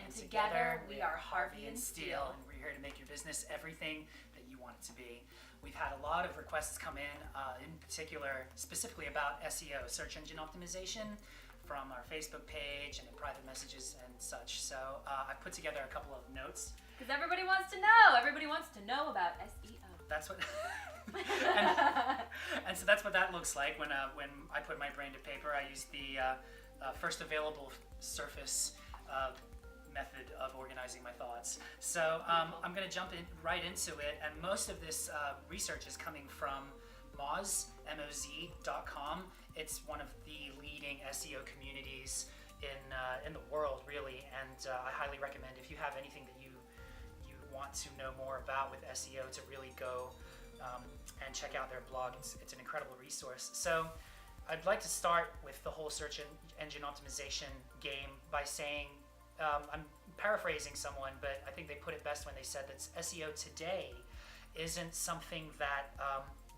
And together we are Harvey and Steele. And we're here to make your business everything that you want it to be. We've had a lot of requests come in particular, specifically about SEO, search engine optimization, from our Facebook page and in private messages and such. So I put together a couple of notes. Because everybody wants to know. Everybody wants to know about SEO. That's what, and so that's what that looks like when I put my brain to paper. I use the first available surface method of organizing my thoughts. So I'm going to jump right into it, and most of this research is coming from moz.com. It's one of the leading SEO communities in the world, really, and I highly recommend, if you have anything that you want to know more about with SEO, to really go and check out their blog. It's an incredible resource. So I'd like to start with the whole search engine optimization game by saying, I'm paraphrasing someone, but I think they put it best when they said that SEO today isn't something that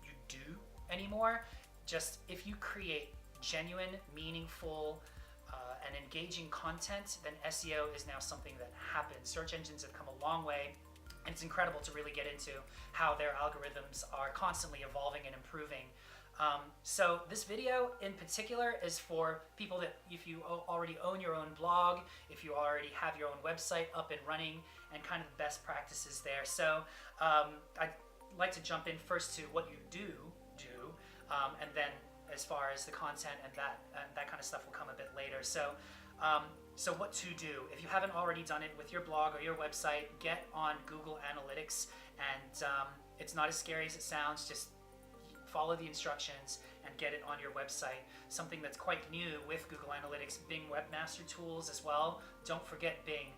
you do anymore. Just if you create genuine, meaningful, and engaging content, then SEO is now something that happens. Search engines have come a long way, and it's incredible to really get into how their algorithms are constantly evolving and improving. So this video in particular is for people that, if you already own your own blog, if you already have your own website up and running, and kind of the best practices there. So I'd like to jump in first to what you do, and then as far as the content and that kind of stuff will come a bit later. So what to do. If you haven't already done it with your blog or your website, get on Google Analytics, and it's not as scary as it sounds. Just follow the instructions and get it on your website. Something that's quite new with Google Analytics, Bing Webmaster Tools as well. Don't forget Bing,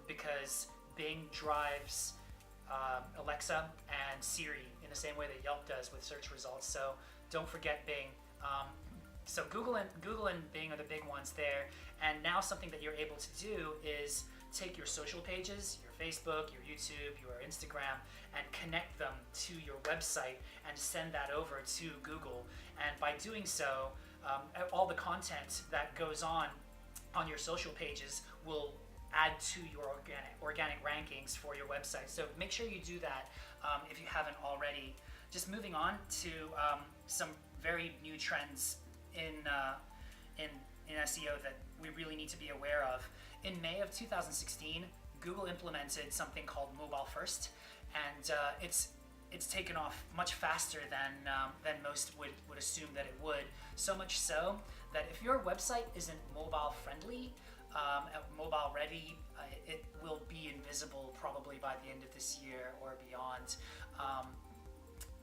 because Bing drives Alexa and Siri in the same way that Yelp does with search results. So don't forget Bing. So Google and Bing are the big ones there. And now something that you're able to do is take your social pages, your Facebook, your YouTube, your Instagram, and connect them to your website and send that over to Google. And by doing so, all the content that goes on your social pages will add to your organic rankings for your website. So make sure you do that if you haven't already. Just moving on to some very new trends in SEO that we really need to be aware of. In May of 2016, Google implemented something called Mobile First, and it's taken off much faster than most would assume that it would. So much so that if your website isn't mobile friendly, mobile ready, it will be invisible probably by the end of this year or beyond.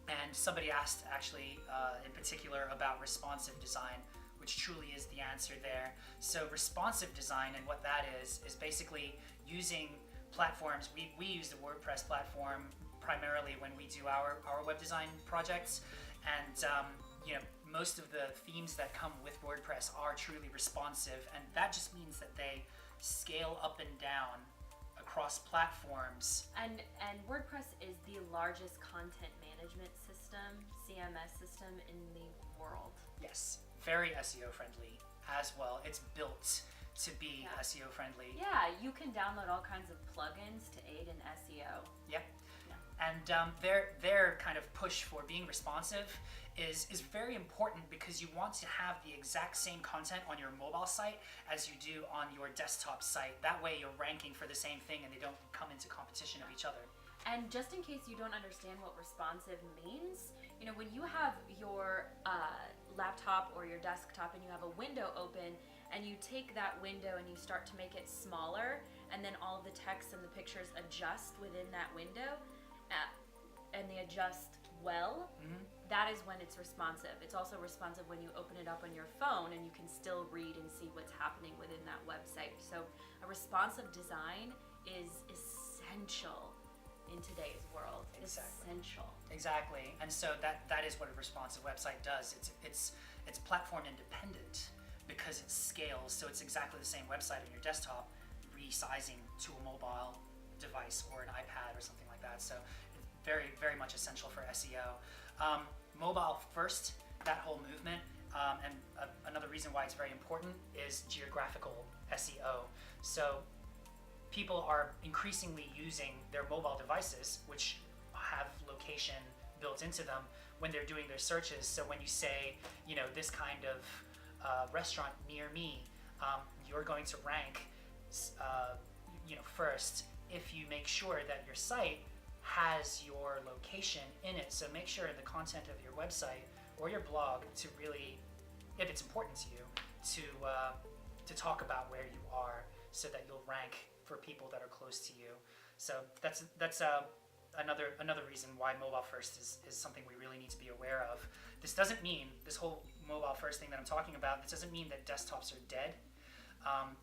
And somebody asked actually in particular about responsive design, which truly is the answer there. So responsive design, and what that is basically using platforms. We use the WordPress platform primarily when we do our web design projects, and most of the themes that come with WordPress are truly responsive, and that just means that they scale up and down across platforms. And WordPress is the largest content management system, CMS system in the world. Yes, very SEO friendly as well. It's built to be SEO friendly. Yeah, you can download all kinds of plugins to aid in SEO. Yep. And their kind of push for being responsive is very important, because you want to have the exact same content on your mobile site as you do on your desktop site. That way you're ranking for the same thing and they don't come into competition of each other. And just in case you don't understand what responsive means, when you have your laptop or your desktop and you have a window open, and you take that window and you start to make it smaller, and then all the text and the pictures adjust within that window, and they adjust well, that is when it's responsive. It's also responsive when you open it up on your phone and you can still read and see what's happening within that website. So a responsive design is essential in today's world. Essential. Exactly. And so that is what a responsive website does. It's platform independent because it scales. So it's exactly the same website on your desktop, resizing to a mobile device or an iPad or something like that. So it's very, very much essential for SEO. Mobile first, that whole movement, and another reason why it's very important is geographical SEO. So people are increasingly using their mobile devices, which have location built into them when they're doing their searches. So when you say, this kind of restaurant near me, you're going to rank, first if you make sure that your site has your location in it. So make sure the content of your website or your blog to really, if it's important to you, to talk about where you are, so that you'll rank for people that are close to you. So that's another reason why mobile first is something we really need to be aware of. This doesn't mean, this whole mobile first thing that I'm talking about, this doesn't mean that desktops are dead.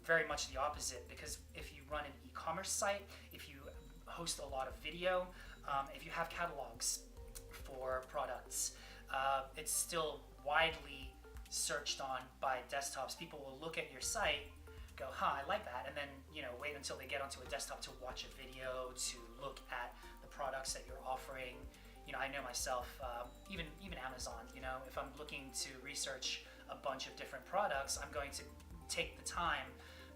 Very much the opposite, because if you run an e-commerce site, if you host a lot of video, if you have catalogs for products, it's still widely searched on by desktops. People will look at your site, go, I like that, and then wait until they get onto a desktop to watch a video, to look at the products that you're offering. I know myself, even Amazon, if I'm looking to research a bunch of different products, I'm going to take the time,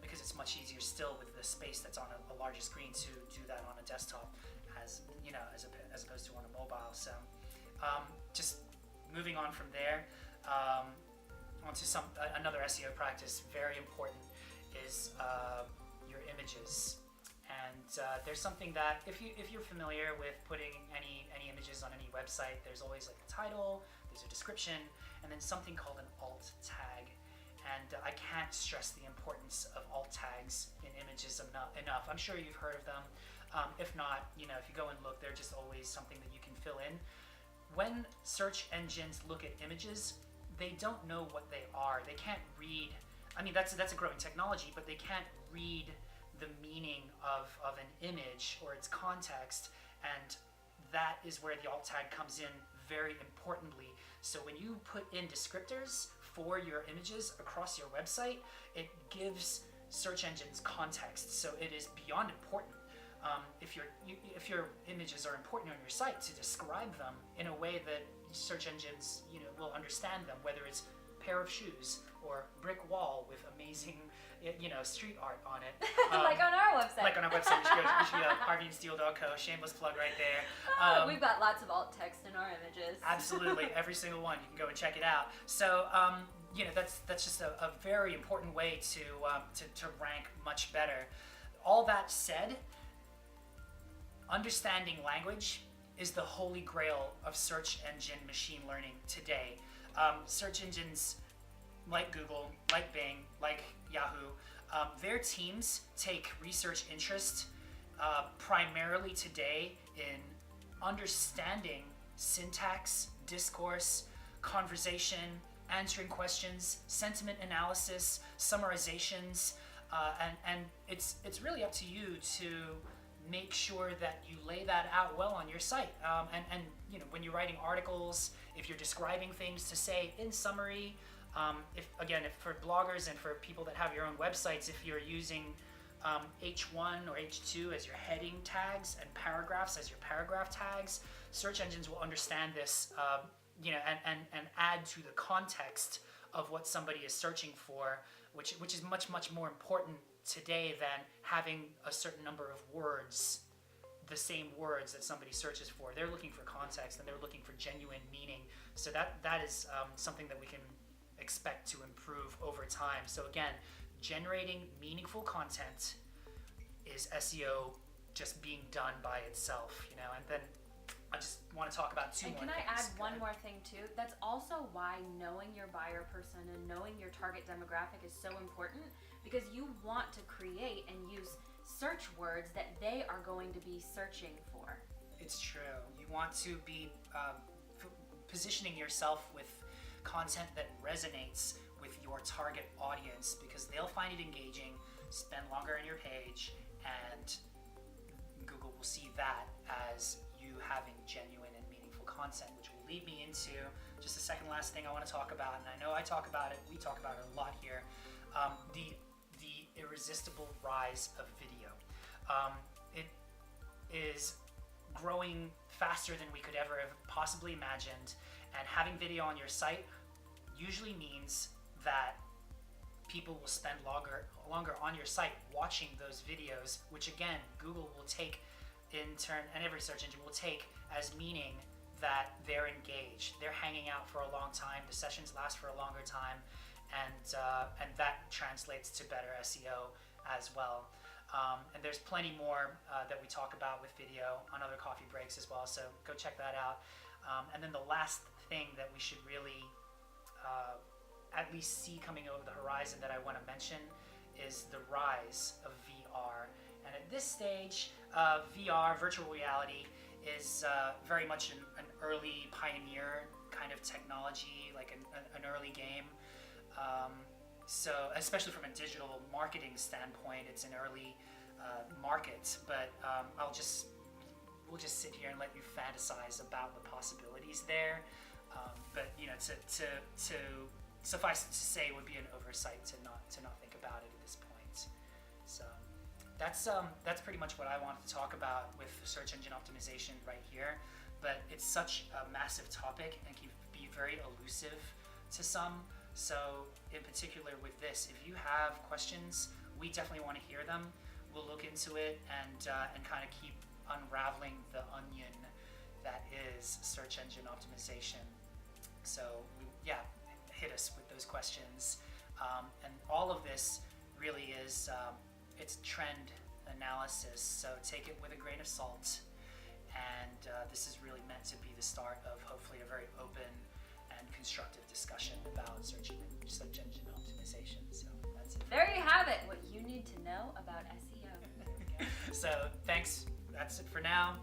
because it's much easier still with the space that's on a larger screen, to do that on a desktop as opposed to on a mobile. So just moving on from there, onto another SEO practice, very important, is your images. And there's something that, if you're familiar with putting any images on any website, there's always like a title, there's a description, and then something called an alt tag. And I can't stress the importance of alt tags in images enough. I'm sure you've heard of them. If not, if you go and look, they're just always something that you can fill in. When search engines look at images, they don't know what they are. They can't read. I mean, that's a growing technology, but they can't read the meaning of an image or its context, and that is where the alt tag comes in very importantly. So when you put in descriptors for your images across your website, it gives search engines context. So it is beyond important. If your images are important on your site, to describe them in a way that search engines will understand them, whether it's pair of shoes or brick wall with amazing street art on it, like on our website. Like on our website, you should go to HARVEYandSteele.co. Shameless plug right there. We've got lots of alt text in our images. Absolutely, every single one. You can go and check it out. So that's just a very important way to rank much better. All that said, understanding language is the holy grail of search engine machine learning today. Search engines like Google, like Bing, like Yahoo, their teams take research interest primarily today in understanding syntax, discourse, conversation, answering questions, sentiment analysis, summarizations, and it's really up to you to make sure that you lay that out well on your site. And when you're writing articles, if you're describing things, to say in summary, if for bloggers and for people that have your own websites, if you're using H1 or H2 as your heading tags and paragraphs as your paragraph tags, search engines will understand this, and add to the context of what somebody is searching for, which is much more important today than having a certain number of words, the same words that somebody searches for. They're looking for context, and they're looking for genuine meaning. So that is something that we can expect to improve over time. So again, generating meaningful content is SEO just being done by itself, and then I just want to talk about two more things. And can I add one more thing too? That's also why knowing your buyer persona and knowing your target demographic is so important, because you want to create and use search words that they are going to be searching for. It's true. You want to be positioning yourself with content that resonates with your target audience, because they'll find it engaging, spend longer on your page, and Google will see that as you having genuine and meaningful content, which will lead me into just the second last thing I want to talk about. And I know I talk about it, we talk about it a lot here, the irresistible rise of video. It is growing faster than we could ever have possibly imagined, and having video on your site usually means that people will spend longer on your site watching those videos, which again, Google will take in turn, and every search engine will take as meaning that they're engaged, they're hanging out for a long time, the sessions last for a longer time, and that translates to better SEO as well. And there's plenty more that we talk about with video on other coffee breaks as well, so go check that out. And then the last thing that we should really at least see coming over the horizon that I want to mention is the rise of VR. And at this stage, VR, virtual reality, is very much an early pioneer kind of technology, like an early game. So especially from a digital marketing standpoint, it's an early market, but we'll just sit here and let you fantasize about the possibilities there. But you know, to suffice it to say, it would be an oversight to not think about it at this point. So that's pretty much what I wanted to talk about with search engine optimization right here. But it's such a massive topic and can be very elusive to some. So in particular with this, if you have questions, we definitely want to hear them. We'll look into it and kind of keep unraveling the onion that is search engine optimization. So hit us with those questions. And all of this really is it's trend analysis, so take it with a grain of salt. And this is really meant to be the start of hopefully a very open and constructive discussion about search engine optimization. So that's it. There you have it, what you need to know about SEO. So thanks, that's it for now.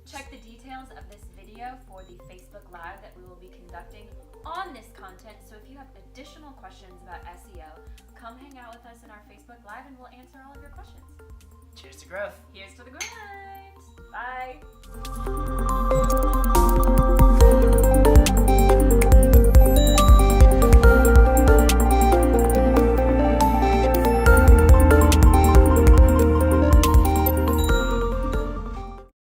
Check the details of this video for the Facebook Live that we will be conducting on this content. So if you have additional questions about SEO, come hang out with us in our Facebook Live and we'll answer all of your questions. Cheers to growth. Here's to the grind. Bye.